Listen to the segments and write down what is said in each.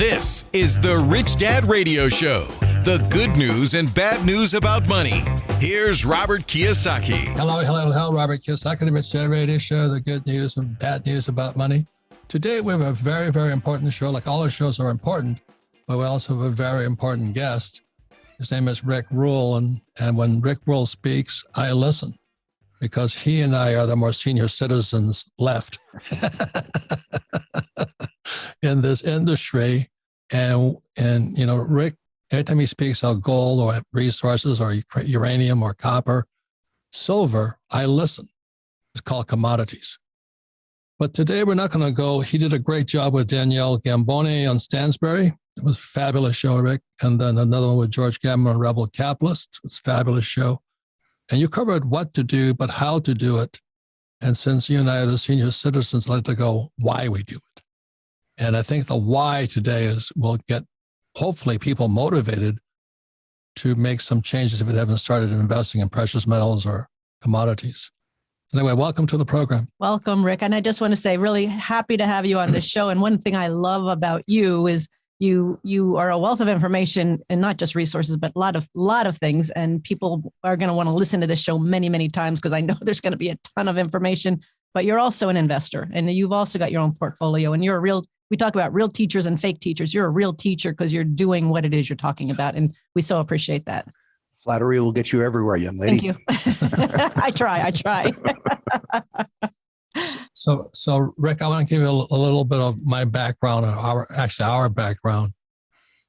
This is the Rich Dad Radio Show. The good news and bad news about money. Here's Robert Kiyosaki. Hello, Robert Kiyosaki, the Rich Dad Radio Show, the good news and bad news about money. Today, we have a very, very important show. Like all our shows are important, but we also have a very important guest. His name is Rick Rule, and when Rick Rule speaks, I listen because he and I are the more senior citizens left in this industry. And you know, Rick, every time he speaks about gold or resources or uranium or copper, silver, I listen. It's called commodities. But today we're not going to go. He did a great job with Danielle Gamboni on Stansberry. It was a fabulous show, Rick. And then another one with George Gammon on Rebel Capitalist. It was a fabulous show. And you covered what to do, but how to do it. And since you and I are the senior citizens, I'd like to go why we do it. And I think the why today is we'll get, hopefully, people motivated to make some changes if they haven't started investing in precious metals or commodities. Anyway, welcome to the program. Welcome, Rick. And I just want to say, really happy to have you on this show. And one thing I love about you is you are a wealth of information, and not just resources, but a lot of things. And people are going to want to listen to this show many, many times because I know there's going to be a ton of information. But you're also an investor, and you've also got your own portfolio. And you're a real. We talk about real teachers and fake teachers. You're a real teacher because you're doing what it is you're talking about, and we so appreciate that. Flattery will get you everywhere, young lady. Thank you. I try. So Rick, I want to give you a little bit of my background, or our background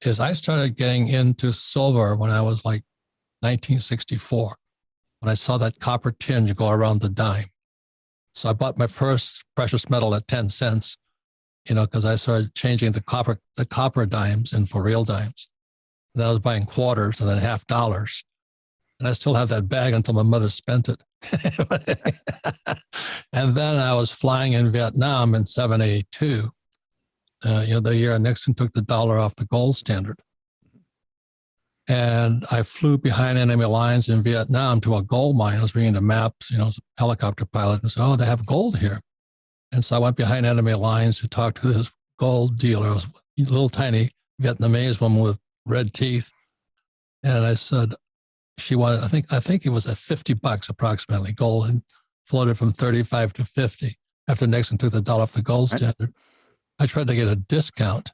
is I started getting into silver when I was like 1964, when I saw that copper tinge go around the dime. So I bought my first precious metal at 10 cents, you know, because I started changing the copper dimes in for real dimes. And then I was buying quarters and then $50. And I still have that bag until my mother spent it. And then I was flying in Vietnam in 1972, the year Nixon took the dollar off the gold standard. And I flew behind enemy lines in Vietnam to a gold mine. I was reading the maps, as a helicopter pilot, and said, oh, they have gold here. And so I went behind enemy lines to talk to this gold dealer. It was a little tiny Vietnamese woman with red teeth. And I said, she wanted, I think it was at $50 approximately, gold, and floated from 35 to 50 after Nixon took the dollar off the gold standard. I tried to get a discount.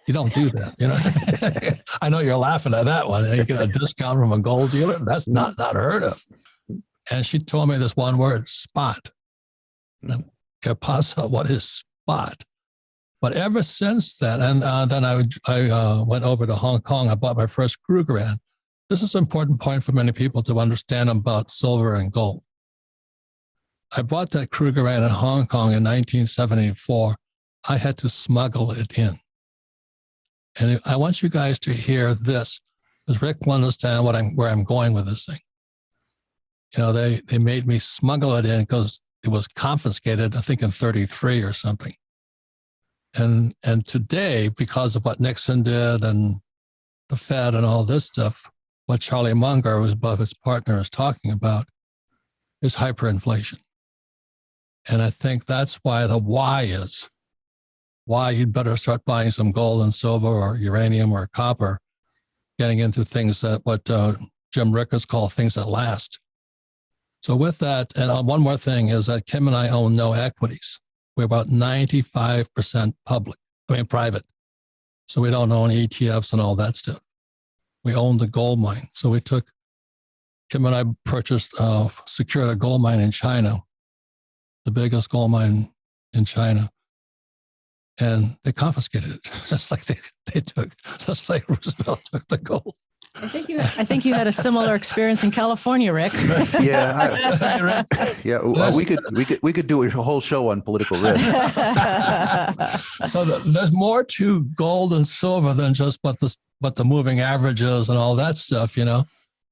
You don't do that, I know you're laughing at that one. You get a discount from a gold dealer? That's not heard of. And she told me this one word, spot. Que pasa? What is spot? But ever since then, and then I went over to Hong Kong. I bought my first Krugerrand. This is an important point for many people to understand about silver and gold. I bought that Krugerrand in Hong Kong in 1974. I had to smuggle it in. And I want you guys to hear this, because Rick will understand where I'm going with this thing. They made me smuggle it in because it was confiscated, I think in 1933 or something. And today, because of what Nixon did and the Fed and all this stuff, what Charlie Munger, who's Buffett's partner, is talking about is hyperinflation. And I think that's why the why is why you'd better start buying some gold and silver or uranium or copper, getting into things that what Jim Rickards called things that last. So with that, and one more thing is that Kim and I own no equities. We're about 95% private. So we don't own ETFs and all that stuff. We own the gold mine. So Kim and I secured a gold mine in China, the biggest gold mine in China. And they confiscated it, just like Roosevelt took the gold. I think you had a similar experience in California, Rick. Yeah, we could do a whole show on political risk. So there's more to gold and silver than just what the moving average is and all that stuff, And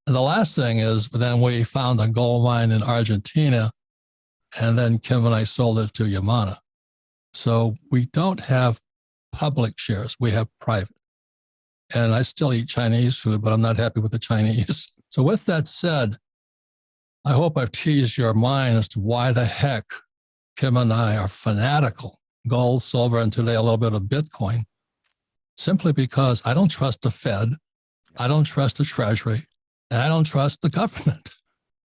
the last thing is, then we found a gold mine in Argentina, and then Kim and I sold it to Yamana. So we don't have public shares; we have private. And I still eat Chinese food, but I'm not happy with the Chinese. So with that said, I hope I've teased your mind as to why the heck Kim and I are fanatical, gold, silver, and today a little bit of Bitcoin, simply because I don't trust the Fed, I don't trust the Treasury, and I don't trust the government.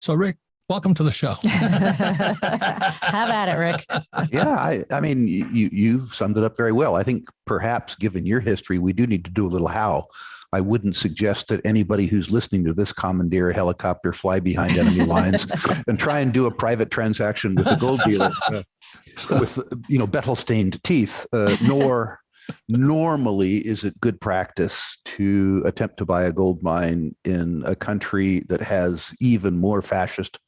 So, Rick, welcome to the show. Have at it, Rick. Yeah, I mean, you've summed it up very well. I think perhaps given your history, we do need to do a little how. I wouldn't suggest that anybody who's listening to this commandeer a helicopter, fly behind enemy lines, and try and do a private transaction with a gold dealer with betel-stained teeth. Nor normally is it good practice to attempt to buy a gold mine in a country that has even more fascist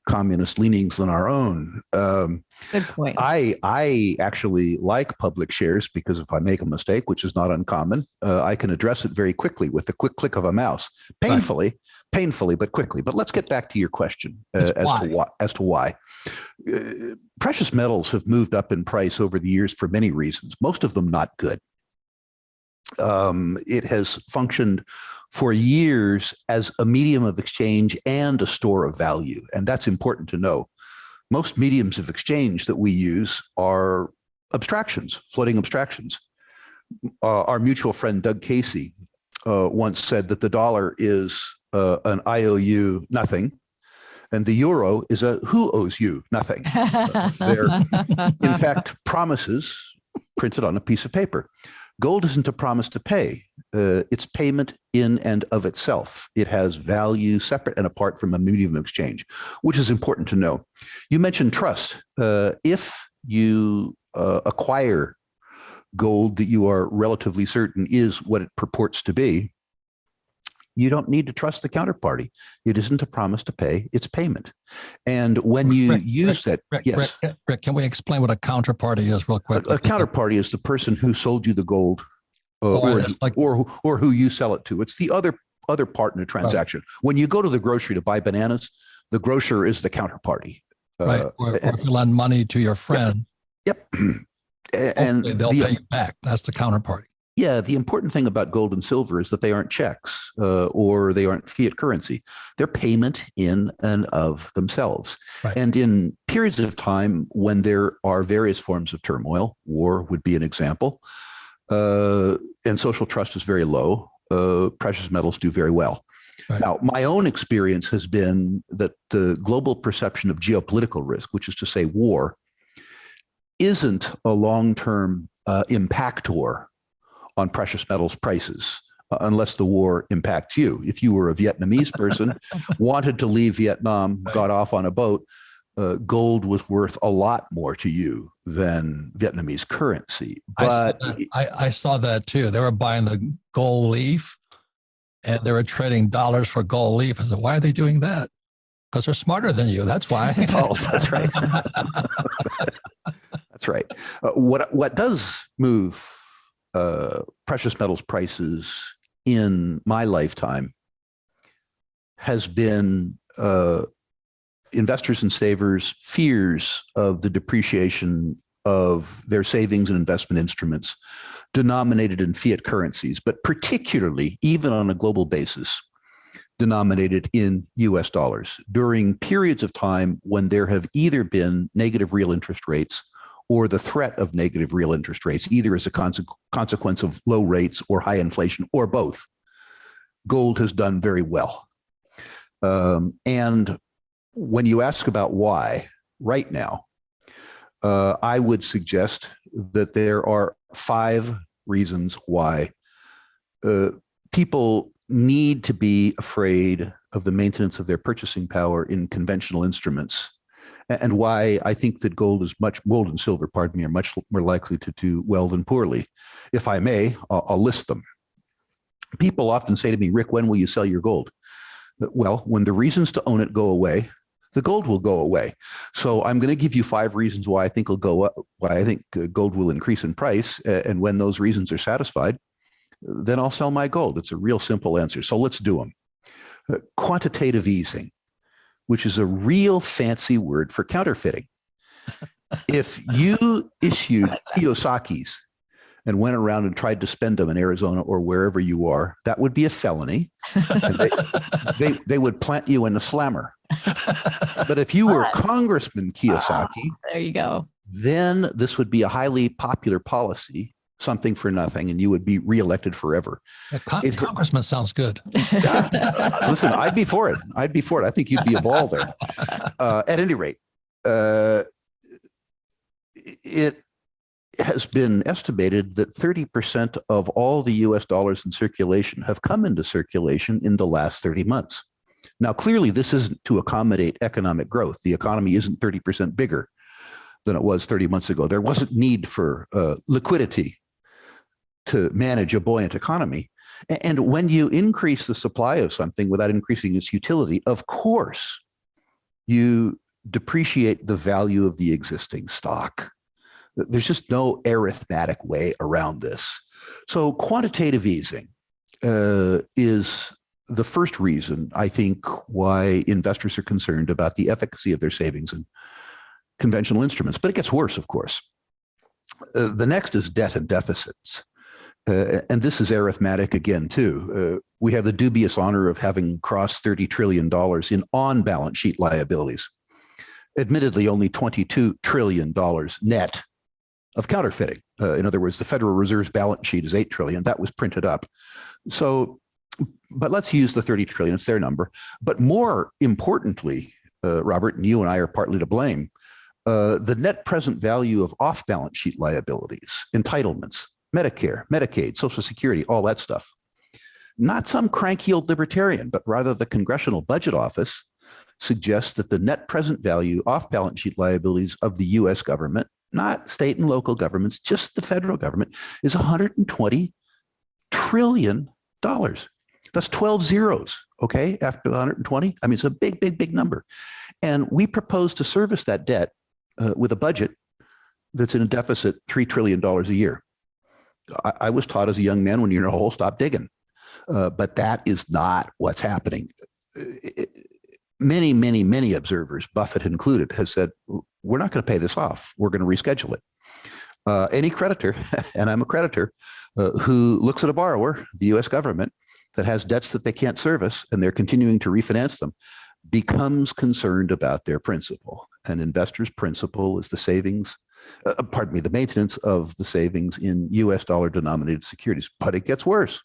communist leanings than our own. Good point. I actually like public shares because if I make a mistake, which is not uncommon, I can address it very quickly with the quick click of a mouse, painfully, but quickly. But let's get back to your question as to why. Precious metals have moved up in price over the years for many reasons, most of them not good. It has functioned for years as a medium of exchange and a store of value. And that's important to know. Most mediums of exchange that we use are abstractions, floating abstractions. Our mutual friend, Doug Casey, once said that the dollar is an IOU nothing, and the euro is a who owes you nothing. They're, in fact, promises printed on a piece of paper. Gold isn't a promise to pay. It's payment in and of itself. It has value separate and apart from a medium of exchange, which is important to know. You mentioned trust. If you acquire gold that you are relatively certain is what it purports to be, you don't need to trust the counterparty. It isn't a promise to pay, it's payment. And when you use that, yes. Rick, can we explain what a counterparty is real quick? A counterparty is the person who sold you the gold or who you sell it to. It's the other part in a transaction. Right. When you go to the grocery to buy bananas, the grocer is the counterparty. Right, or if you lend money to your friend. Yep. And they'll pay you back. That's the counterparty. Yeah, the important thing about gold and silver is that they aren't checks or they aren't fiat currency. They're payment in and of themselves. Right. And in periods of time when there are various forms of turmoil, war would be an example, and social trust is very low, precious metals do very well. Right. Now, my own experience has been that the global perception of geopolitical risk, which is to say war, isn't a long-term impactor on precious metals prices, unless the war impacts you. If you were a Vietnamese person, wanted to leave Vietnam, got off on a boat, gold was worth a lot more to you than Vietnamese currency. But I saw that too. They were buying the gold leaf and they were trading dollars for gold leaf. I said, why are they doing that? Because they're smarter than you. That's why. Oh, that's right. That's right. What does move precious metals prices in my lifetime has been investors and savers' fears of the depreciation of their savings and investment instruments denominated in fiat currencies, but particularly, even on a global basis, denominated in US dollars during periods of time when there have either been negative real interest rates or the threat of negative real interest rates, either as a consequence of low rates or high inflation, or both. Gold has done very well. And when you ask about why right now, I would suggest that there are 5 reasons why people need to be afraid of the maintenance of their purchasing power in conventional instruments, and why I think that gold and silver, are much more likely to do well than poorly. If I may, I'll list them. People often say to me, Rick, when will you sell your gold? Well, when the reasons to own it go away, the gold will go away. So I'm going to give you 5 reasons why I think gold will increase in price. And when those reasons are satisfied, then I'll sell my gold. It's a real simple answer. So let's do them. Quantitative easing, which is a real fancy word for counterfeiting. If you issued Kiyosaki's and went around and tried to spend them in Arizona or wherever you are, that would be a felony. And they would plant you in a slammer. But if you were Congressman Kiyosaki, there you go. Then this would be a highly popular policy. something for nothing and you would be reelected forever. Yeah, Congressman sounds good. Listen, I'd be for it. I think you'd be a ball there. At any rate, it has been estimated that 30% of all the US dollars in circulation have come into circulation in the last 30 months. Now, clearly, this isn't to accommodate economic growth. The economy isn't 30% bigger than it was 30 months ago. There wasn't need for liquidity to manage a buoyant economy. And when you increase the supply of something without increasing its utility, of course, you depreciate the value of the existing stock. There's just no arithmetic way around this. So quantitative easing is the first reason, I think, why investors are concerned about the efficacy of their savings in conventional instruments. But it gets worse, of course. The next is debt and deficits. And this is arithmetic again, too. We have the dubious honor of having crossed $30 trillion in on-balance sheet liabilities. Admittedly, only $22 trillion net of counterfeiting. In other words, the Federal Reserve's balance sheet is $8 trillion. That was printed up. So, but let's use the 30 trillion. It's their number. But more importantly, Robert, and you and I are partly to blame, the net present value of off-balance sheet liabilities, entitlements, Medicare, Medicaid, Social Security, all that stuff. Not some cranky old libertarian, but rather the Congressional Budget Office suggests that the net present value off-balance sheet liabilities of the U.S. government, not state and local governments, just the federal government, is $120 trillion. That's 12 zeros, okay, after the 120. I mean, it's a big, big, big number. And we propose to service that debt with a budget that's in a deficit $3 trillion a year. I was taught as a young man, when you're in a hole, stop digging. But that is not what's happening. Many, many, many observers, Buffett included, has said, we're not going to pay this off. We're going to reschedule it. Any creditor, and I'm a creditor, who looks at a borrower, the U.S. government, that has debts that they can't service and they're continuing to refinance them, becomes concerned about their principal. An investor's principal is the savings, the maintenance of the savings in U.S. dollar denominated securities. But it gets worse.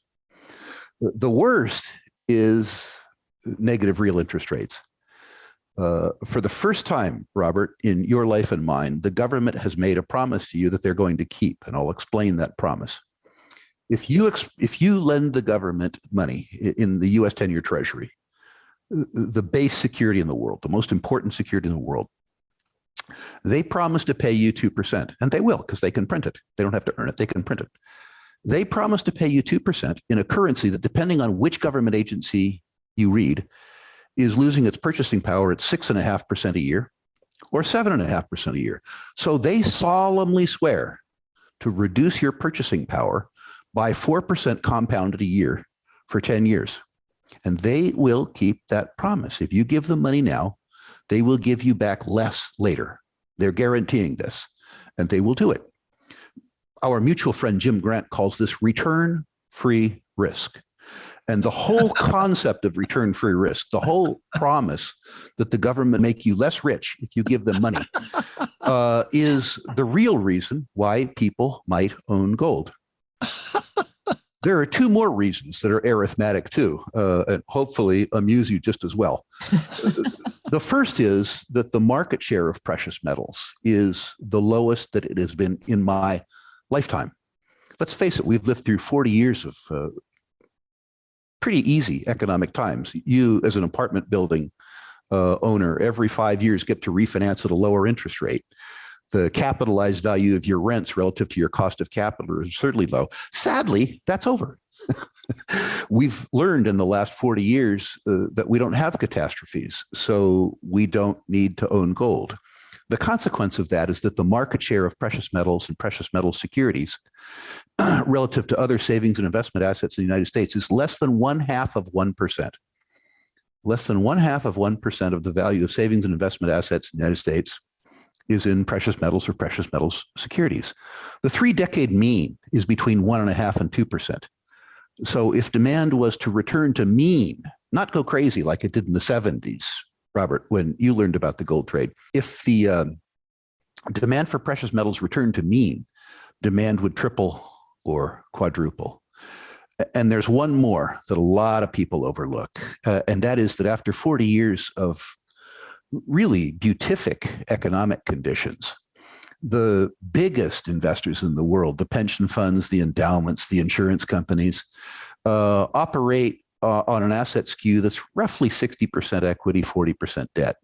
The worst is negative real interest rates. For the first time, Robert, in your life and mine, the government has made a promise to you that they're going to keep, and I'll explain that promise. If you lend the government money in the U.S. 10-year Treasury, the base security in the world, the most important security in the world, they promise to pay you 2%, and they will, because they can print it. They don't have to earn it. They can print it. They promise to pay you 2% in a currency that, depending on which government agency you read, is losing its purchasing power at 6.5% a year or 7.5% a year. So they solemnly swear to reduce your purchasing power by 4% compounded a year for 10 years. And they will keep that promise. If you give them money now, they will give you back less later. They're guaranteeing this, and they will do it. Our mutual friend Jim Grant calls this return-free risk. And the whole concept of return-free risk, the whole promise that the government make you less rich if you give them money, is the real reason why people might own gold. There are two more reasons that are arithmetic too, and hopefully amuse you just as well. The first is that the market share of precious metals is the lowest that it has been in my lifetime. Let's face it, we've lived through 40 years of pretty easy economic times. You, as an apartment building owner, every 5 years get to refinance at a lower interest rate. The capitalized value of your rents relative to your cost of capital is certainly low. Sadly, that's over. We've learned in the last 40 years that we don't have catastrophes, so we don't need to own gold. The consequence of that is that the market share of precious metals and precious metal securities relative to other savings and investment assets in the United States is less than 0.5%. Less than 0.5% of the value of savings and investment assets in the United States is in precious metals or precious metals securities. The 3-decade mean is between 1.5% and 2%. So if demand was to return to mean, not go crazy like it did in the 70s, Robert, when you learned about the gold trade, if the demand for precious metals returned to mean, demand would triple or quadruple. And there's one more that a lot of people overlook, and that is that after 40 years of really beatific economic conditions, the biggest investors in the world, the pension funds, the endowments, the insurance companies, operate on an asset skew that's roughly 60% equity, 40% debt.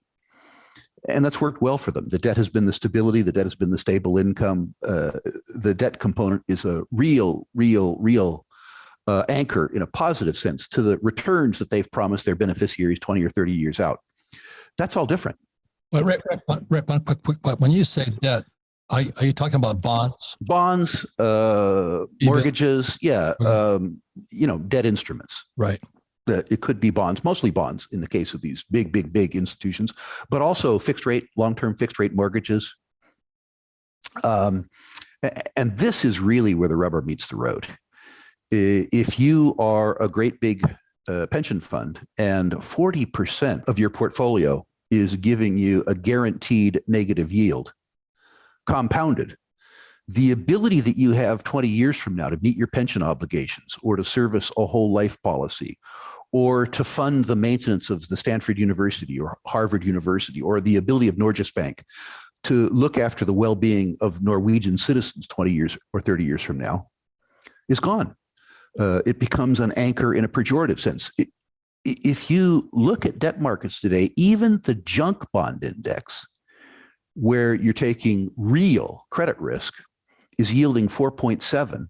And that's worked well for them. The debt has been the stability. The debt has been the stable income. The debt component is a real anchor in a positive sense to the returns that they've promised their beneficiaries 20 or 30 years out. That's all different. But Rick, when you say debt, are you talking about bonds? Bonds, mortgages, debt instruments. Right. It could be bonds, mostly bonds in the case of these big institutions, but also long-term fixed rate mortgages. And this is really where the rubber meets the road. If you are a great big pension fund and 40% of your portfolio is giving you a guaranteed negative yield, compounded, the ability that you have 20 years from now to meet your pension obligations or to service a whole life policy or to fund the maintenance of the Stanford University or Harvard University or the ability of Norges Bank to look after the well-being of Norwegian citizens 20 years or 30 years from now is gone. It becomes an anchor in a pejorative sense. If you look at debt markets today, even the junk bond index, where you're taking real credit risk, is yielding 4.7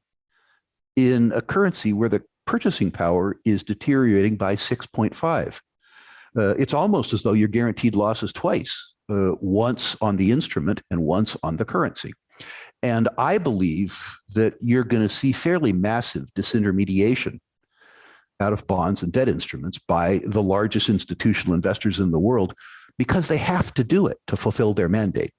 in a currency where the purchasing power is deteriorating by 6.5. It's almost as though you're guaranteed losses twice, once on the instrument and once on the currency. And I believe that you're going to see fairly massive disintermediation out of bonds and debt instruments by the largest institutional investors in the world because they have to do it to fulfill their mandate.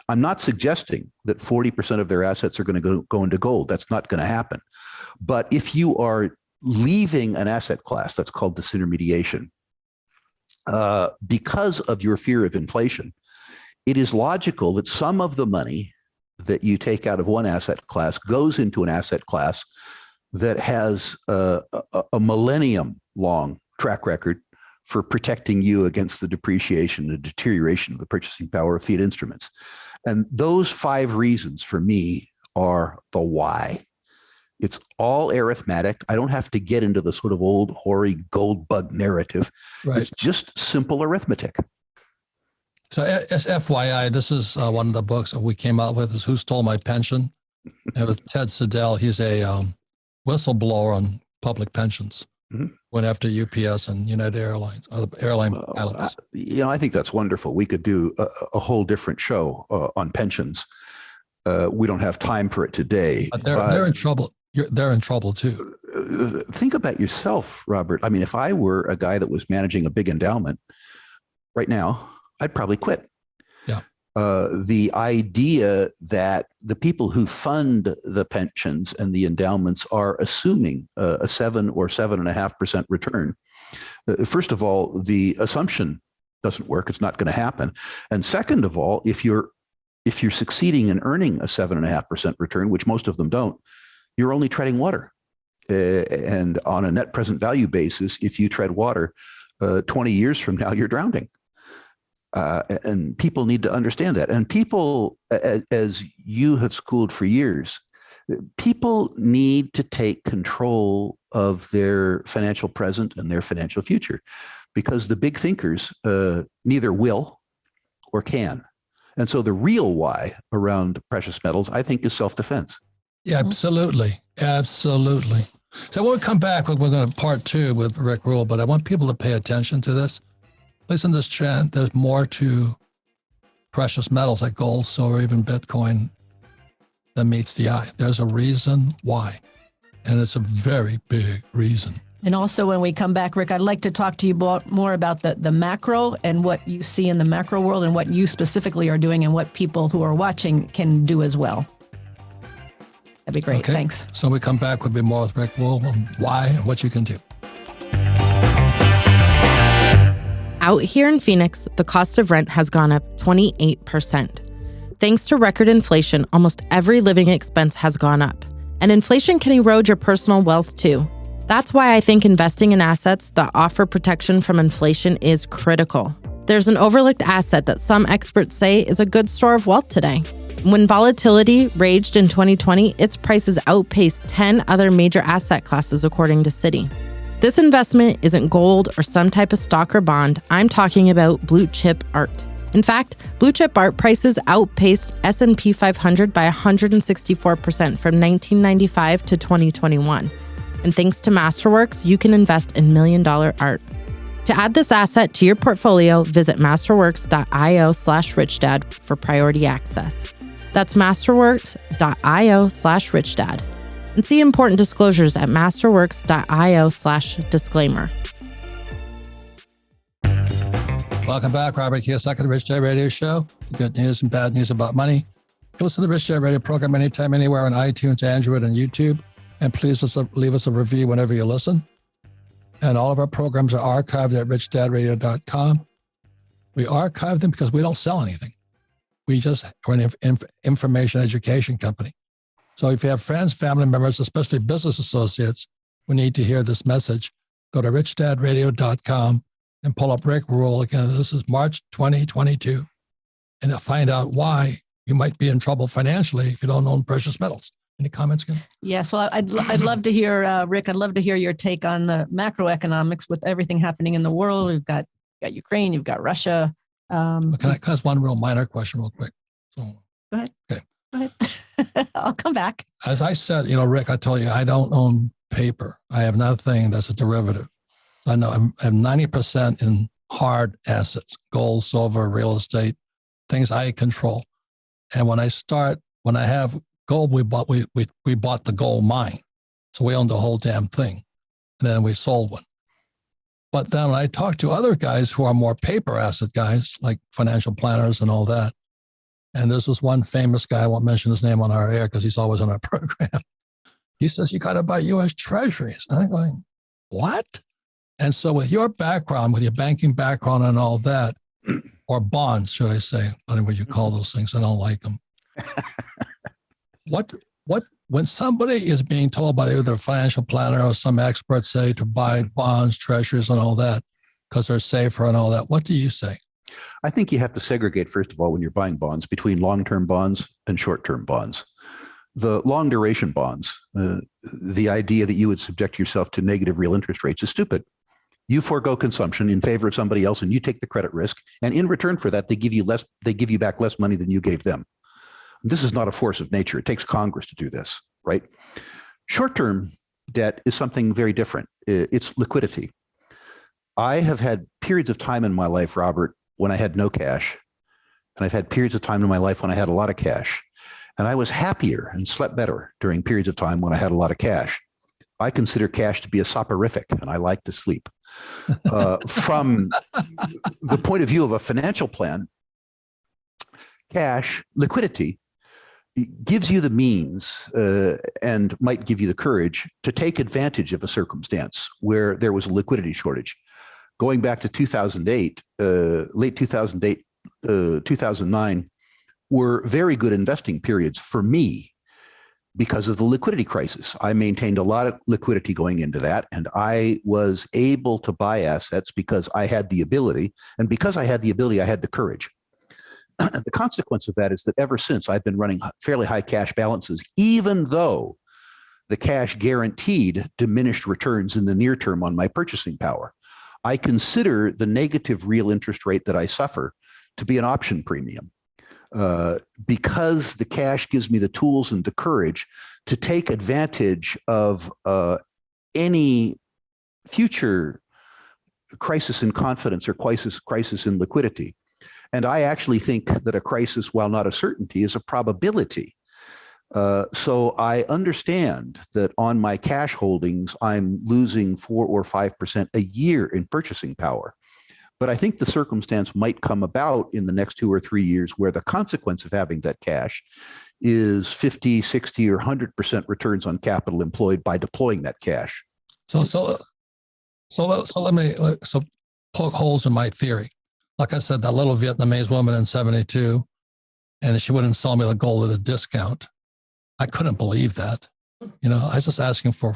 I'm not suggesting that 40% of their assets are going to go into gold. That's not going to happen. But if you are leaving an asset class, that's called disintermediation, because of your fear of inflation, it is logical that some of the money that you take out of one asset class goes into an asset class that has a millennium-long track record for protecting you against the depreciation and deterioration of the purchasing power of fiat instruments. And those 5 reasons for me are the why. It's all arithmetic. I don't have to get into the sort of old hoary gold bug narrative. Right. It's just simple arithmetic. So as FYI, this is one of the books that we came out with is Who Stole My Pension? And with Ted Siddell, he's a whistleblower on public pensions. Mm-hmm. Went after UPS and United Airlines, airline pilots. I think that's wonderful. We could do a whole different show on pensions. We don't have time for it today. They're in trouble. They're in trouble too. Think about yourself, Robert. I mean, if I were a guy that was managing a big endowment right now, I'd probably quit. Yeah. The idea that the people who fund the pensions and the endowments are assuming a 7 or 7.5% return. First of all, the assumption doesn't work. It's not going to happen. And second of all, if you're succeeding in earning a 7.5% return, which most of them don't, you're only treading water. And on a net present value basis, if you tread water 20 years from now, you're drowning. And people need to understand that. And people, as you have schooled for years, people need to take control of their financial present and their financial future, because the big thinkers neither will or can. And so the real why around precious metals, I think, is self-defense. Yeah, absolutely. Absolutely. So when we come back, we're going to part 2 with Rick Rule, but I want people to pay attention to this. Listen to this trend. There's more to precious metals like gold, silver, even Bitcoin than meets the eye. There's a reason why, and it's a very big reason. And also when we come back, Rick, I'd like to talk to you more about the macro and what you see in the macro world and what you specifically are doing and what people who are watching can do as well. That'd be great. Okay. Thanks. So we come back, we'll be more with Rick Rule on why and what you can do. Out here in Phoenix, the cost of rent has gone up 28%. Thanks to record inflation, almost every living expense has gone up. And inflation can erode your personal wealth too. That's why I think investing in assets that offer protection from inflation is critical. There's an overlooked asset that some experts say is a good store of wealth today. When volatility raged in 2020, its prices outpaced 10 other major asset classes, according to Citi. This investment isn't gold or some type of stock or bond. I'm talking about blue chip art. In fact, blue chip art prices outpaced S&P 500 by 164% from 1995 to 2021. And thanks to Masterworks, you can invest in million-dollar art. To add this asset to your portfolio, visit masterworks.io/richdad for priority access. That's masterworks.io/richdad. And see important disclosures at masterworks.io/disclaimer. Welcome back, Robert Kiyosaki, the Rich Dad Radio Show. Good news and bad news about money. You can listen to the Rich Dad Radio program anytime, anywhere on iTunes, Android, and YouTube. And please leave us a review whenever you listen. And all of our programs are archived at richdadradio.com. We archive them because we don't sell anything. We're an information education company. So if you have friends, family members, especially business associates who need to hear this message, go to richdadradio.com and pull up Rick Rule. Again, this is March 2022. And to find out why you might be in trouble financially if you don't own precious metals. Any comments, Kim? Yes, well, I'd love to hear, Rick, I'd love to hear your take on the macroeconomics with everything happening in the world. We've got Ukraine, you've got Russia. Can I ask one real minor question real quick? So, Go ahead. Okay. Go ahead. I'll come back. As I said, Rick, I told you, I don't own paper. I have nothing that's a derivative. I know I have 90% in hard assets, gold, silver, real estate, things I control. And when I have gold, we bought the gold mine. So we owned the whole damn thing. And then we sold one. But then when I talk to other guys who are more paper asset guys, like financial planners and all that, and this was one famous guy, I won't mention his name on our air because he's always on our program. He says, you got to buy U.S. Treasuries. And I'm going, what? And so with your background, with your banking background and all that, or bonds, should I say, I don't know what you call those things. I don't like them. When somebody is being told by either a financial planner or some experts say to buy bonds, treasuries, and all that, because they're safer and all that, what do you say? I think you have to segregate, first of all, when you're buying bonds, between long-term bonds and short-term bonds. The long-duration bonds, the idea that you would subject yourself to negative real interest rates is stupid. You forego consumption in favor of somebody else, and you take the credit risk. And in return for that, they give you back less money than you gave them. This is not a force of nature. It takes Congress to do this, right? Short-term debt is something very different. It's liquidity. I have had periods of time in my life, Robert, when I had no cash. And I've had periods of time in my life when I had a lot of cash. And I was happier and slept better during periods of time when I had a lot of cash. I consider cash to be a soporific, and I like to sleep. From the point of view of a financial plan, cash, liquidity, gives you the means and might give you the courage to take advantage of a circumstance where there was a liquidity shortage. Going back to 2008, late 2008, 2009, were very good investing periods for me because of the liquidity crisis. I maintained a lot of liquidity going into that, and I was able to buy assets because I had the ability, and because I had the ability, I had the courage. The consequence of that is that ever since I've been running fairly high cash balances, even though the cash guaranteed diminished returns in the near term on my purchasing power. I consider the negative real interest rate that I suffer to be an option premium. Because the cash gives me the tools and the courage to take advantage of any future crisis in confidence or crisis in liquidity. And I actually think that a crisis, while not a certainty, is a probability. So I understand that on my cash holdings, I'm losing 4 or 5% a year in purchasing power. But I think the circumstance might come about in the next 2 or 3 years where the consequence of having that cash is 50, 60, or 100% returns on capital employed by deploying that cash. So let me poke holes in my theory. Like I said, that little Vietnamese woman in 72, and she wouldn't sell me the gold at a discount. I couldn't believe that. I was just asking for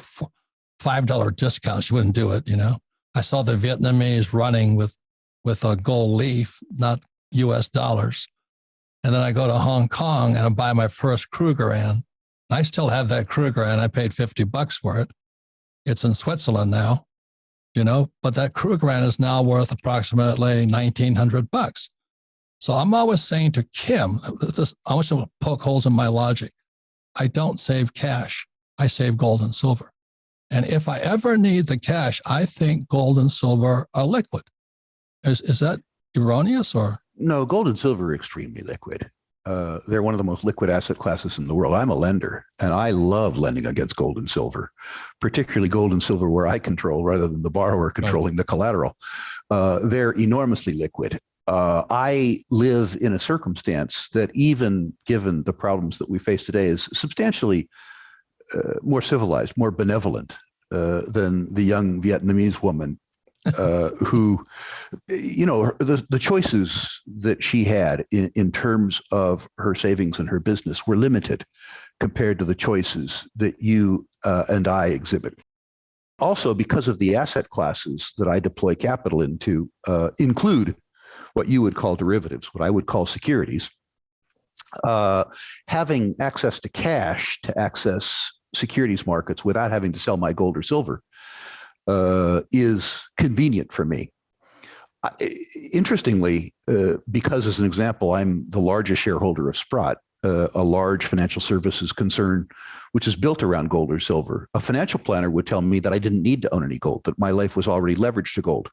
$5 discounts. She wouldn't do it. I saw the Vietnamese running with a gold leaf, not US dollars. And then I go to Hong Kong and I buy my first Krugerrand. I still have that Krugerrand. I paid $50 for it. It's in Switzerland now, but that Krugerrand is now worth approximately $1,900. So I'm always saying to Kim, I want you to poke holes in my logic. I don't save cash. I save gold and silver. And if I ever need the cash, I think gold and silver are liquid. Is that erroneous or? No, gold and silver are extremely liquid. They're one of the most liquid asset classes in the world. I'm a lender, and I love lending against gold and silver, particularly gold and silver where I control rather than the borrower controlling the collateral. They're enormously liquid. I live in a circumstance that, even given the problems that we face today, is substantially more civilized, more benevolent than the young Vietnamese woman who, the choices that she had in terms of her savings and her business were limited compared to the choices that you and I exhibit. Also, because of the asset classes that I deploy capital into, include what you would call derivatives, what I would call securities, having access to cash to access securities markets without having to sell my gold or silver is convenient for me. Interestingly, because as an example, I'm the largest shareholder of Sprott, a large financial services concern, which is built around gold or silver. A financial planner would tell me that I didn't need to own any gold, that my life was already leveraged to gold.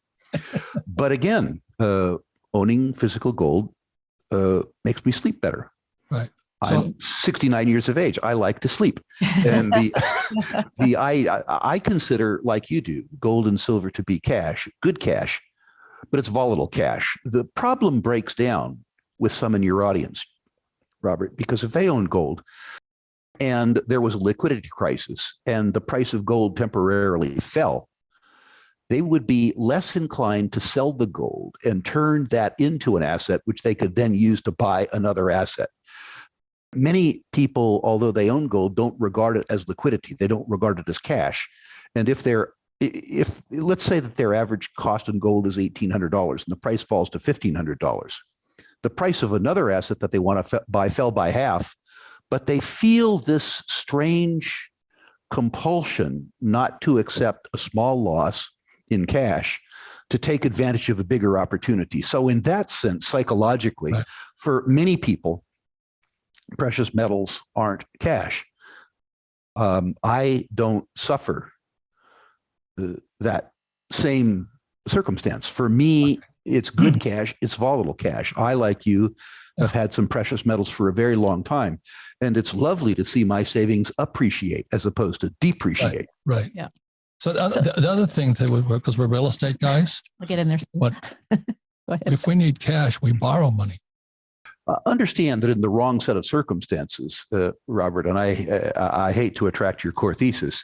But again, owning physical gold makes me sleep better. Right. I'm 69 years of age. I like to sleep. And I consider, like you do, gold and silver to be cash, good cash, but it's volatile cash. The problem breaks down with some in your audience, Robert, because if they own gold and there was a liquidity crisis and the price of gold temporarily fell, they would be less inclined to sell the gold and turn that into an asset, which they could then use to buy another asset. Many people, although they own gold, don't regard it as liquidity. They don't regard it as cash. And if let's say that their average cost in gold is $1,800 and the price falls to $1,500, the price of another asset that they want to buy fell by half, but they feel this strange compulsion not to accept a small loss in cash to take advantage of a bigger opportunity. So in that sense, psychologically, right, for many people, precious metals aren't cash. I don't suffer that same circumstance. For me, it's good cash. It's volatile cash. I, like you, have had some precious metals for a very long time. And it's lovely to see my savings appreciate as opposed to depreciate. Right. Yeah. So the other thing that would work, because we're real estate guys. I'll get in there. But Go ahead. if we need cash, we borrow money. Understand that in the wrong set of circumstances, Robert, and I hate to attract your core thesis.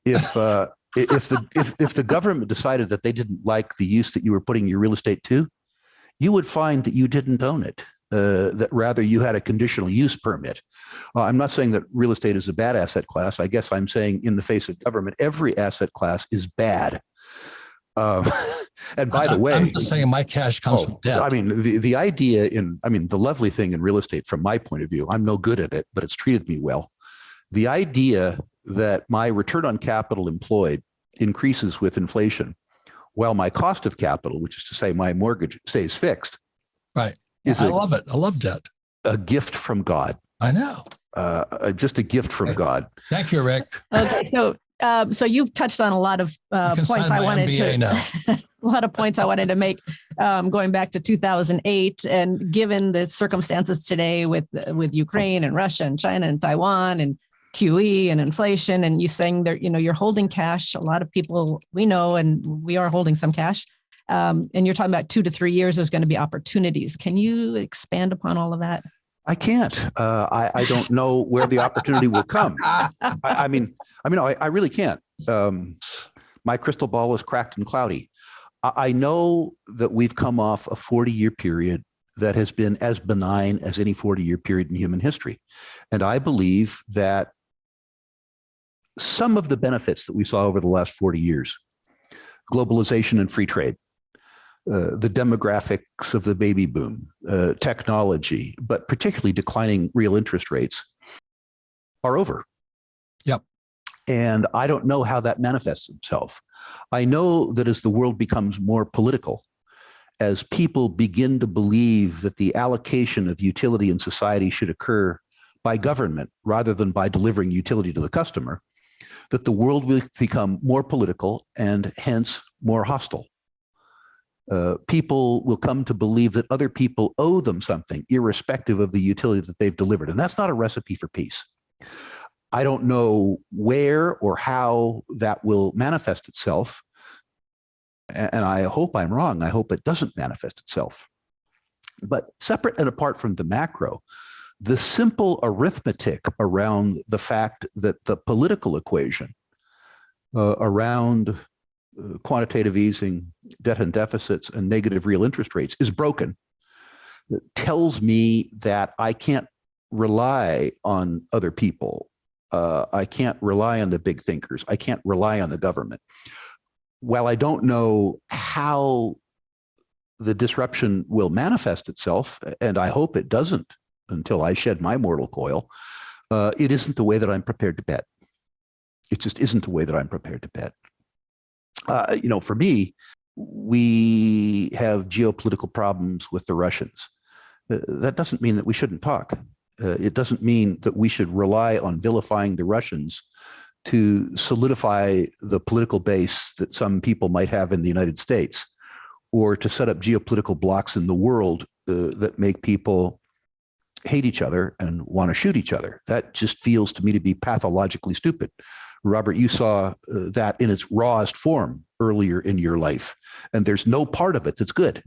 If the government decided that they didn't like the use that you were putting your real estate to, you would find that you didn't own it. That rather you had a conditional use permit. I'm not saying that real estate is a bad asset class. I guess I'm saying in the face of government, every asset class is bad. And by the way, I'm just saying my cash comes from debt. I mean, the idea the lovely thing in real estate from my point of view, I'm no good at it, but it's treated me well. The idea that my return on capital employed increases with inflation while my cost of capital, which is to say my mortgage, stays fixed. Right. I love it. I love debt. A gift from God. I know. Just a gift from God. Thank you, Rick. Okay. So you've touched on a lot of points I wanted to a lot of points I wanted to make going back to 2008, and given the circumstances today with Ukraine and Russia and China and Taiwan and QE and inflation, and you saying that you're holding cash. A lot of people we know, and we are holding some cash. And you're talking about 2 to 3 years, there's going to be opportunities. Can you expand upon all of that? I can't. I don't know where the opportunity will come. I really can't. My crystal ball is cracked and cloudy. I know that we've come off a 40-year period that has been as benign as any 40-year period in human history. And I believe that some of the benefits that we saw over the last 40 years, globalization and free trade, the demographics of the baby boom, technology, but particularly declining real interest rates, are over. Yep. And I don't know how that manifests itself. I know that as the world becomes more political, as people begin to believe that the allocation of utility in society should occur by government rather than by delivering utility to the customer, that the world will become more political and hence more hostile. People will come to believe that other people owe them something, irrespective of the utility that they've delivered. And that's not a recipe for peace. I don't know where or how that will manifest itself. And I hope I'm wrong. I hope it doesn't manifest itself. But separate and apart from the macro, the simple arithmetic around the fact that the political equation around quantitative easing, debt and deficits, and negative real interest rates is broken. It tells me that I can't rely on other people. I can't rely on the big thinkers. I can't rely on the government. While I don't know how the disruption will manifest itself, and I hope it doesn't until I shed my mortal coil, it isn't the way that I'm prepared to bet. It just isn't the way that I'm prepared to bet. For me, we have geopolitical problems with the Russians. That doesn't mean that we shouldn't talk. It doesn't mean that we should rely on vilifying the Russians to solidify the political base that some people might have in the United States, or to set up geopolitical blocks in the world that make people hate each other and want to shoot each other. That just feels to me to be pathologically stupid. Robert, you saw that in its rawest form earlier in your life, and there's no part of it that's good.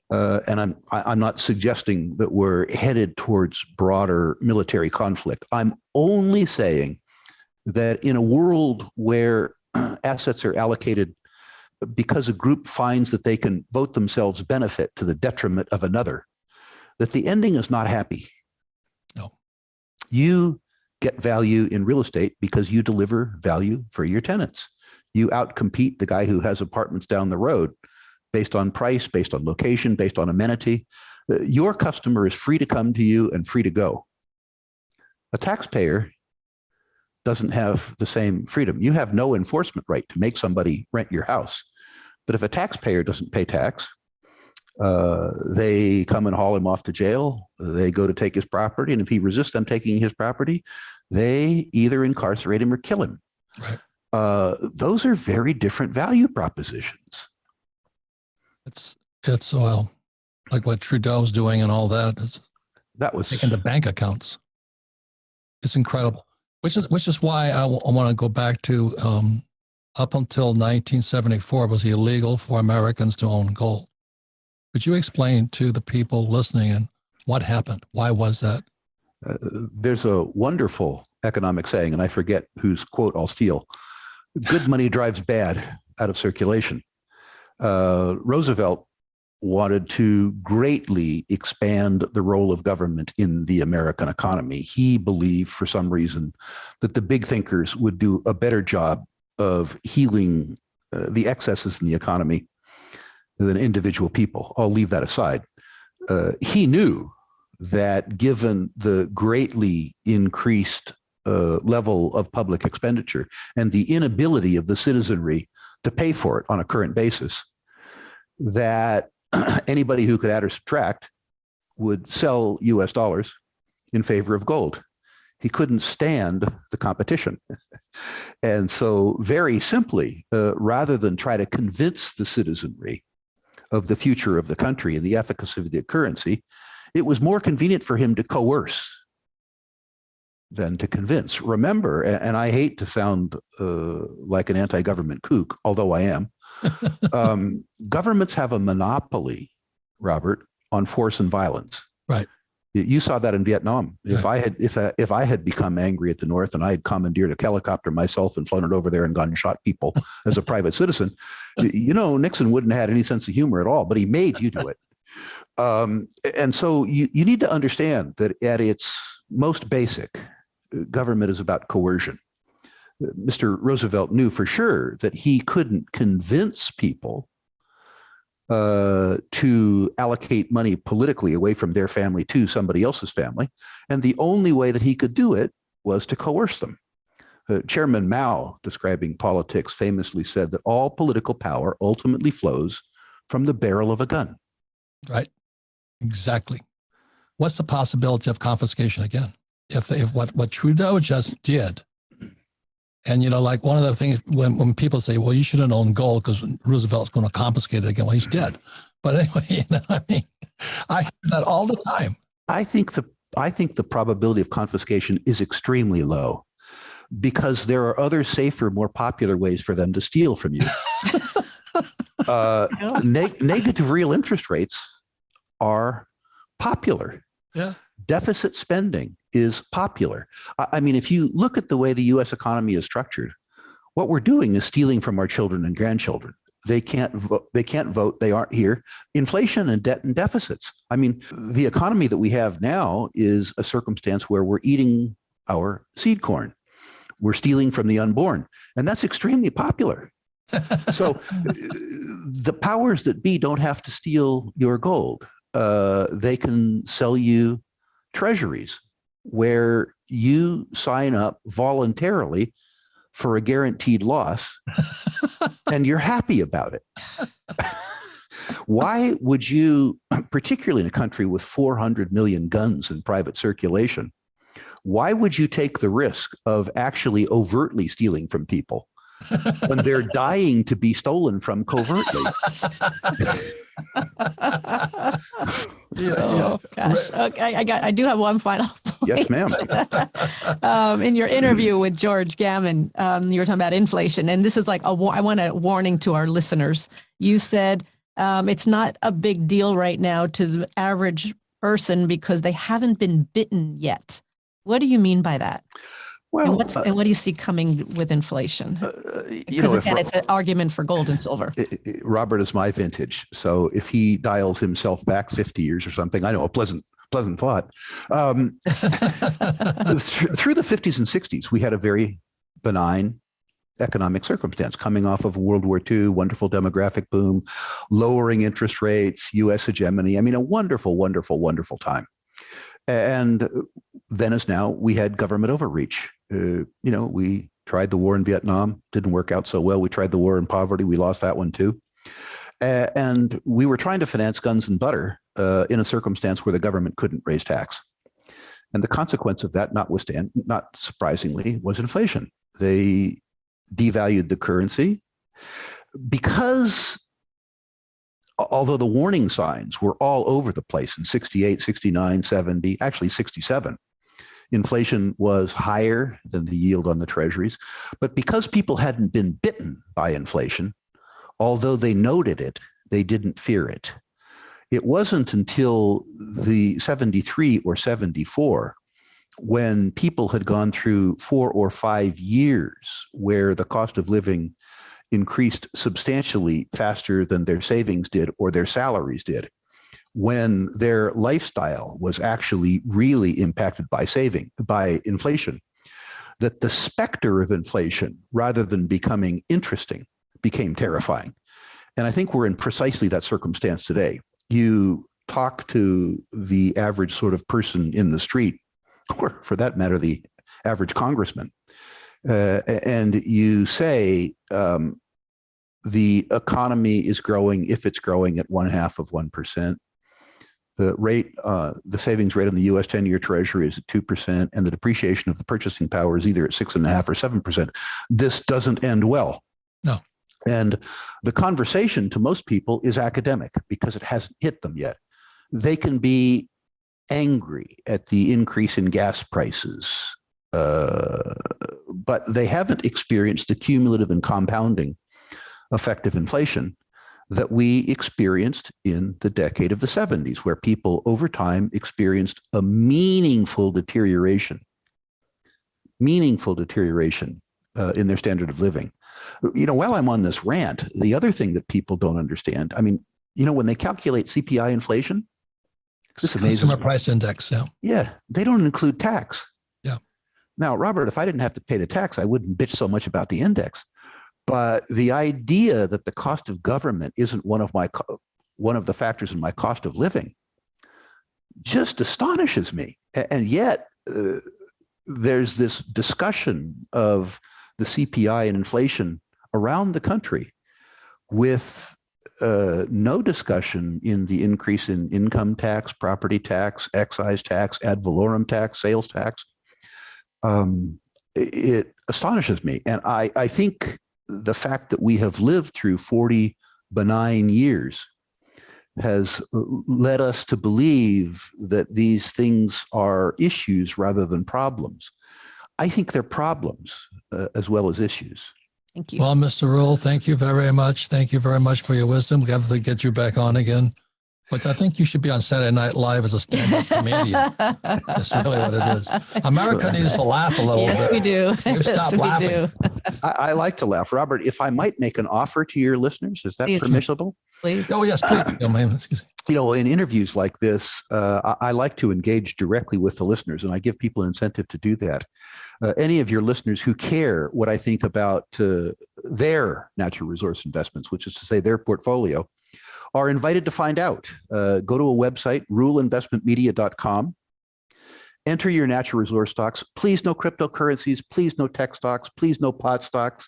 And I'm not suggesting that we're headed towards broader military conflict. I'm only saying that in a world where assets are allocated because a group finds that they can vote themselves benefit to the detriment of another, that the ending is not happy. No. You get value in real estate because you deliver value for your tenants. You outcompete the guy who has apartments down the road based on price, based on location, based on amenity. Your customer is free to come to you and free to go. A taxpayer doesn't have the same freedom. You have no enforcement right to make somebody rent your house. But if a taxpayer doesn't pay tax, they come and haul him off to jail. They go to take his property. And if he resists them taking his property, they either incarcerate him or kill him. Right. Those are very different value propositions. It's well, like what Trudeau's doing and all that. That was taken to bank accounts. It's incredible. Which is why I want to go back to up until 1974, it was illegal for Americans to own gold. Could you explain to the people listening and what happened? Why was that? There's a wonderful economic saying, and I forget whose quote I'll steal. Good money drives bad out of circulation. Roosevelt wanted to greatly expand the role of government in the American economy. He believed, for some reason, that the big thinkers would do a better job of healing the excesses in the economy than individual people. I'll leave that aside. He knew that given the greatly increased level of public expenditure and the inability of the citizenry to pay for it on a current basis, that anybody who could add or subtract would sell US dollars in favor of gold. He couldn't stand the competition. And so very simply, rather than try to convince the citizenry of the future of the country and the efficacy of the currency, it was more convenient for him to coerce than to convince. Remember, and I hate to sound like an anti-government kook, although I am, governments have a monopoly, Robert, on force and violence. Right. You saw that in Vietnam. Right. If I had become angry at the North and I had commandeered a helicopter myself and flown it over there and gone and shot people as a private citizen, Nixon wouldn't have had any sense of humor at all, but he made you do it. And so you need to understand that at its most basic, government is about coercion. Mr. Roosevelt knew for sure that he couldn't convince people to allocate money politically away from their family to somebody else's family. And the only way that he could do it was to coerce them. Chairman Mao, describing politics, famously said that all political power ultimately flows from the barrel of a gun. Right. Exactly. What's the possibility of confiscation again? If what Trudeau just did, and like one of the things when people say, well, you should have known gold because Roosevelt's going to confiscate it again. Well, he's dead. But anyway, I hear that all the time. I think the probability of confiscation is extremely low because there are other safer, more popular ways for them to steal from you. Negative real interest rates are popular. Yeah. Deficit spending is popular. I mean, if you look at the way the U.S. economy is structured, what we're doing is stealing from our children and grandchildren. They can't vote. They aren't here. Inflation and debt and deficits. I mean, the economy that we have now is a circumstance where we're eating our seed corn. We're stealing from the unborn. And that's extremely popular. So the powers that be don't have to steal your gold. They can sell you treasuries where you sign up voluntarily for a guaranteed loss and you're happy about it. Why would you, particularly in a country with 400 million guns in private circulation, why would you take the risk of actually overtly stealing from people when they're dying to be stolen from covertly? Oh gosh. Okay, I do have one final point. Yes, ma'am. In your interview with George Gammon, you were talking about inflation, and this is like I want a warning to our listeners. You said it's not a big deal right now to the average person because they haven't been bitten yet. What do you mean by that? Well, and what do you see coming with inflation? Again, it's an argument for gold and silver. Robert is my vintage. So if he dials himself back 50 years or something, I know, a pleasant thought. Through the 50s and 60s, we had a very benign economic circumstance coming off of World War II, wonderful demographic boom, lowering interest rates, U.S. hegemony. I mean, a wonderful, wonderful, wonderful time. And then as now, we had government overreach. We tried the war in Vietnam, didn't work out so well. We tried the war in poverty. We lost that one too. And we were trying to finance guns and butter in a circumstance where the government couldn't raise tax. And the consequence of that, not surprisingly, was inflation. They devalued the currency because although the warning signs were all over the place in 68, 69, 70, actually 67, inflation was higher than the yield on the treasuries. But because people hadn't been bitten by inflation, although they noted it, they didn't fear it. It wasn't until the 73 or 74 when people had gone through 4 or 5 years where the cost of living increased substantially faster than their savings did or their salaries did, when their lifestyle was actually really impacted by inflation, that the specter of inflation, rather than becoming interesting, became terrifying. And I think we're in precisely that circumstance today. You talk to the average sort of person in the street, or for that matter, the average congressman, and you say the economy is growing if it's growing at 0.5%. The savings rate on the U.S. 10-year Treasury is at 2%, and the depreciation of the purchasing power is either at 6.5% or 7%. This doesn't end well. No. And the conversation to most people is academic because it hasn't hit them yet. They can be angry at the increase in gas prices, but they haven't experienced the cumulative and compounding effect of inflation that we experienced in the decade of the 70s, where people over time experienced a meaningful deterioration in their standard of living. While I'm on this rant, the other thing that people don't understand, when they calculate CPI inflation, this amazing Consumer Price Index, yeah. Yeah, they don't include tax. Yeah. Now, Robert, if I didn't have to pay the tax, I wouldn't bitch so much about the index. But the idea that the cost of government isn't one of the factors in my cost of living just astonishes me. And yet there's this discussion of the CPI and inflation around the country with no discussion in the increase in income tax, property tax, excise tax, ad valorem tax, sales tax. It astonishes me. And I think the fact that we have lived through 40 benign years has led us to believe that these things are issues rather than problems. I think they're problems as well as issues. Thank you. Well, Mr. Rule, thank you very much. Thank you very much for your wisdom. We have to get you back on again. But I think you should be on Saturday Night Live as a stand-up comedian. That's really what it is. America needs to laugh a little bit. Yes, we do. You've stopped laughing. I like to laugh. Robert, if I might make an offer to your listeners, is that permissible? Please. Oh, yes, please. Oh, man, excuse me. You know, in interviews like this, I like to engage directly with the listeners, and I give people an incentive to do that. Any of your listeners who care what I think about their natural resource investments, which is to say their portfolio, are invited to find out. Go to a website, ruleinvestmentmedia.com. Enter your natural resource stocks. Please no cryptocurrencies. Please no tech stocks. Please no pot stocks.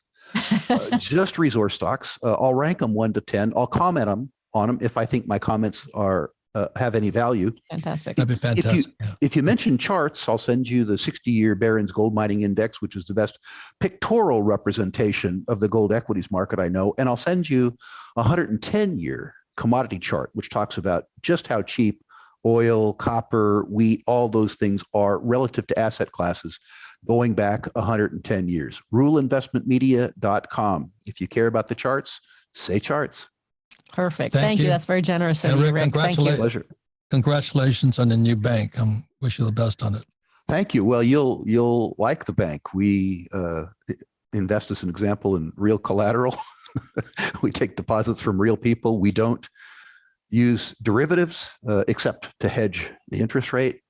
Just resource stocks. I'll rank them 1 to 10. I'll comment on them if I think my comments are have any value. Fantastic. That'd be fantastic. If you mention charts, I'll send you the 60-year Barron's Gold Mining Index, which is the best pictorial representation of the gold equities market I know. And I'll send you a 110-year commodity chart, which talks about just how cheap oil, copper, wheat, all those things are relative to asset classes going back 110 years. Ruleinvestmentmedia.com. If you care about the charts, say charts. Perfect. Thank you. That's very generous of you, Rick. Thank you. Pleasure. Congratulations on the new bank. Wish you the best on it. Thank you. Well, you'll like the bank. We invest, as an example, in real collateral. We take deposits from real people. We don't use derivatives except to hedge the interest rate.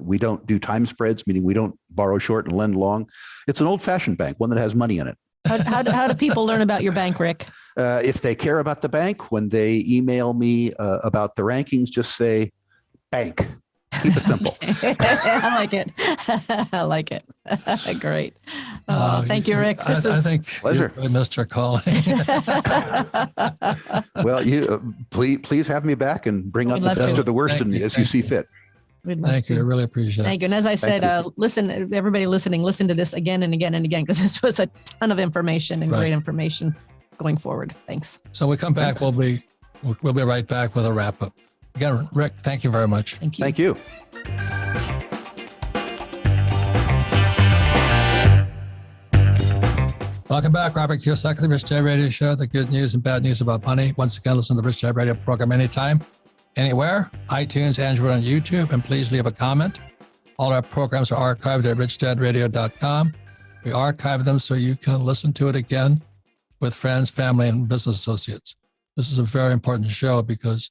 We don't do time spreads, meaning we don't borrow short and lend long. It's an old-fashioned bank, one that has money in it. How do people learn about your bank, Rick? If they care about the bank, when they email me about the rankings, just say bank. Keep it simple. I like it. I like it. Great. Thank you, Rick. I think pleasure. You really missed your calling. Well, you please have me back and bring out the best or the worst in me as you see fit. Thank you. I really appreciate it. Thank you. And as I said, listen, everybody listening, listen to this again and again and again, because this was a ton of information and great information going forward. Thanks. So we come back, we'll be right back with a wrap up. Again, Rick, thank you very much. Thank you. Thank you. Welcome back, Robert Kiyosaki, the Rich Dad Radio Show, the good news and bad news about money. Once again, listen to the Rich Dad Radio program anytime, anywhere, iTunes, Android, and YouTube, and please leave a comment. All our programs are archived at richdadradio.com. We archive them so you can listen to it again with friends, family, and business associates. This is a very important show because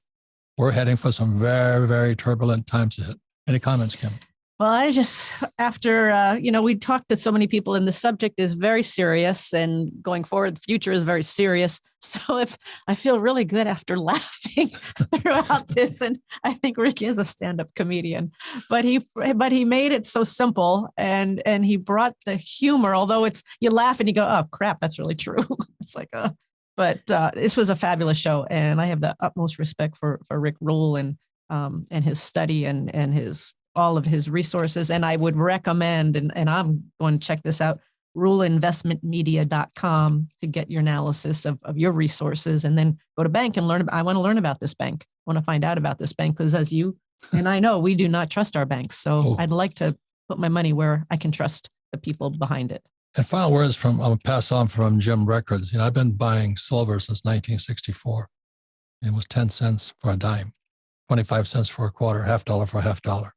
we're heading for some very, very turbulent times ahead. Any comments, Kim? Well, I just, after, we talked to so many people and the subject is very serious and going forward, the future is very serious. So if I feel really good after laughing throughout this, and I think Rick is a stand-up comedian, but he made it so simple and he brought the humor, although you laugh and you go, oh crap, that's really true. It's like, but this was a fabulous show. And I have the utmost respect for Rick Rule and his study and his all of his resources. And I would recommend, and I'm going to check this out, ruleinvestmentmedia.com to get your analysis of your resources, and then go to bank and learn. I want to learn about this bank. I want to find out about this bank because as you and I know, we do not trust our banks. So I'd like to put my money where I can trust the people behind it. And final words I'm going to pass on from Jim Records. I've been buying silver since 1964. It was 10 cents for a dime, 25 cents for a quarter, $50 for a $50.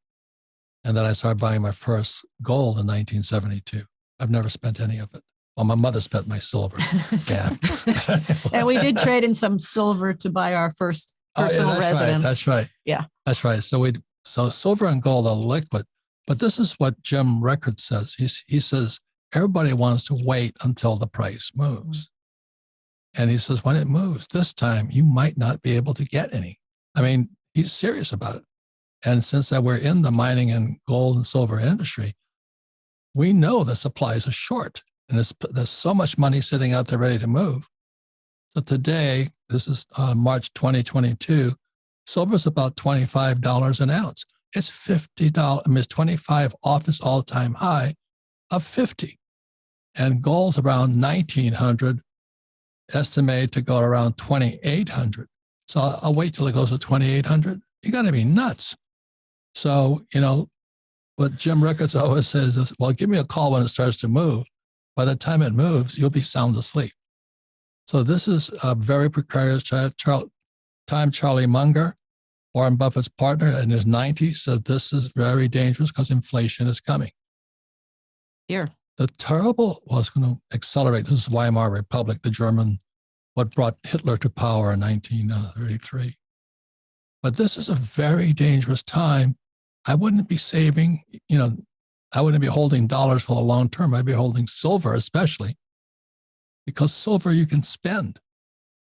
And then I started buying my first gold in 1972. I've never spent any of it. Well, my mother spent my silver. Yeah. And we did trade in some silver to buy our first personal residence. Right. That's right. Yeah. That's right. So silver and gold are liquid. But this is what Jim Rickard says. He says, everybody wants to wait until the price moves. And he says, when it moves this time, you might not be able to get any. I mean, he's serious about it. And since that we're in the mining and gold and silver industry, we know the supplies are short. And there's so much money sitting out there ready to move. So today, this is March 2022, silver's about $25 an ounce. It's $50. I mean, it's 25 off its all-time high of 50. And gold's around 1,900, estimated to go around 2,800. So I'll wait till it goes to 2,800. You got to be nuts. So, what Jim Rickard always says is, well, give me a call when it starts to move. By the time it moves, you'll be sound asleep. So this is a very precarious time. Charlie Munger, Warren Buffett's partner in his 90s, said this is very dangerous because inflation is coming. Here. The terrible was going to accelerate. This is Weimar Republic, the German, what brought Hitler to power in 1933. But this is a very dangerous time. I wouldn't be saving, I wouldn't be holding dollars for the long term. I'd be holding silver, especially because silver you can spend.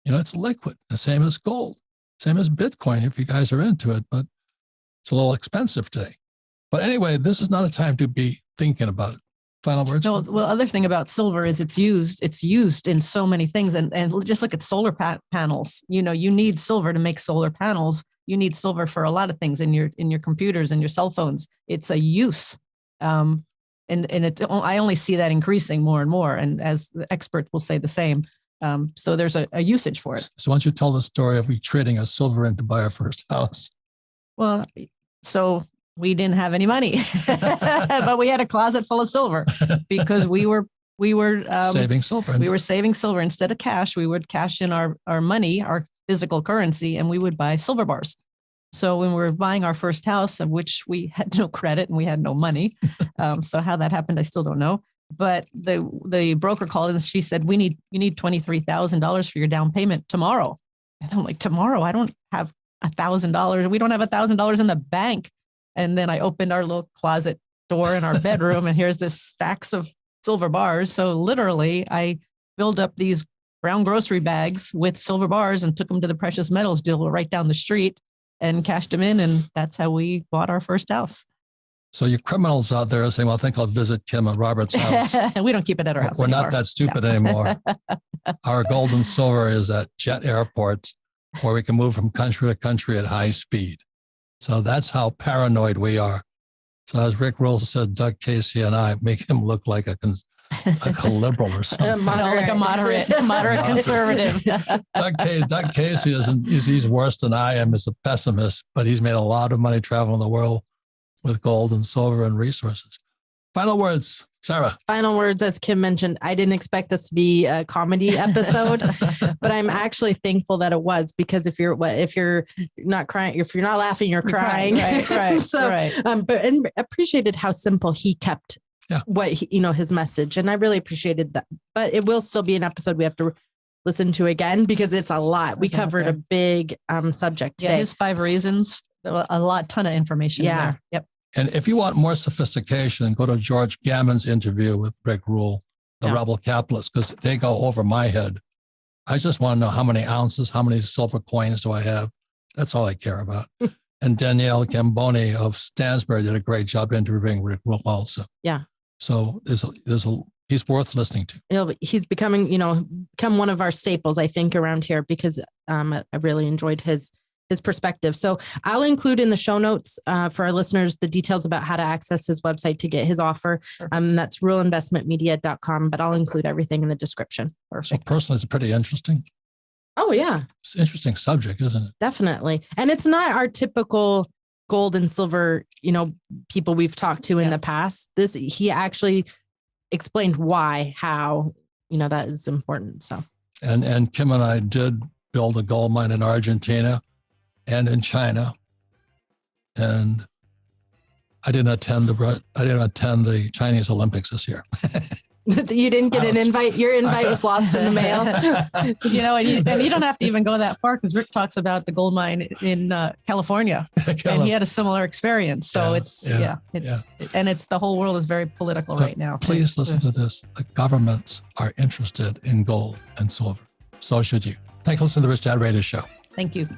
It's liquid, the same as gold, same as Bitcoin if you guys are into it, but it's a little expensive today. But anyway, this is not a time to be thinking about it. Final words? No, well, other thing about silver is it's used in so many things. And just look at solar panels. You need silver to make solar panels. You need silver for a lot of things in your computers and your cell phones. It's a use. And I only see that increasing more and more. And as the experts will say the same. So there's a usage for it. So why don't you tell the story of we trading a silver in to buy our first house? Well, so we didn't have any money, but we had a closet full of silver because we were saving silver. We were saving silver instead of cash. We would cash in our money, our physical currency, and we would buy silver bars. So when we were buying our first house, of which we had no credit and we had no money, so how that happened, I still don't know. But the broker called and she said, you need $23,000 for your down payment tomorrow. And I'm like, tomorrow? I don't have $1,000. We don't have $1,000 in the bank. And then I opened our little closet door in our bedroom and here's this stacks of silver bars. So literally I filled up these brown grocery bags with silver bars and took them to the precious metals dealer right down the street and cashed them in. And that's how we bought our first house. So you criminals out there are saying, well, I think I'll visit Kim at Robert's house. We don't keep it at our house We're anymore. not that stupid anymore. Our gold and silver is at jet airports where we can move from country to country at high speed. So that's how paranoid we are. So as Rick Rolls said, Doug Casey and I make him look like a liberal or something. Like a moderate conservative. Doug Casey he's worse than I am as a pessimist, but he's made a lot of money traveling the world with gold and silver and resources. Final words, Sarah. Final words, as Kim mentioned, I didn't expect this to be a comedy episode, but I'm actually thankful that it was, because if you're not crying, if you're not laughing, you're crying. Right. So, right. And appreciated how simple he kept what his message, and I really appreciated that. But it will still be an episode we have to listen to again because it's a lot. We covered a big subject today. Yeah, his 5 reasons, a ton of information in there. Yep. And if you want more sophistication, go to George Gammon's interview with Rick Rule, the Rebel Capitalist, because they go over my head. I just want to know how many ounces, how many silver coins do I have? That's all I care about. And Danielle Gamboni of Stansbury did a great job interviewing Rick Rule also. Yeah. So he's worth listening to. He's become one of our staples, I think, around here because I really enjoyed his perspective. So I'll include in the show notes for our listeners the details about how to access his website to get his offer. That's realinvestmentmedia.com, but I'll include everything in the description. Perfect. So personally, it's pretty interesting. Oh, yeah. It's an interesting subject, isn't it? Definitely. And it's not our typical gold and silver, people we've talked to in the past. He actually explained how, that is important. So. And Kim and I did build a gold mine in Argentina and in China, and I didn't attend the Chinese Olympics this year. You didn't get an invite. Your invite was lost in the mail. And you don't have to even go that far, because Rick talks about the gold mine in California, and he had a similar experience. So and it's the whole world is very political right now. Please listen to this. The governments are interested in gold and silver. So should you. Thanks for listening to the Rich Dad Radio Show. Thank you.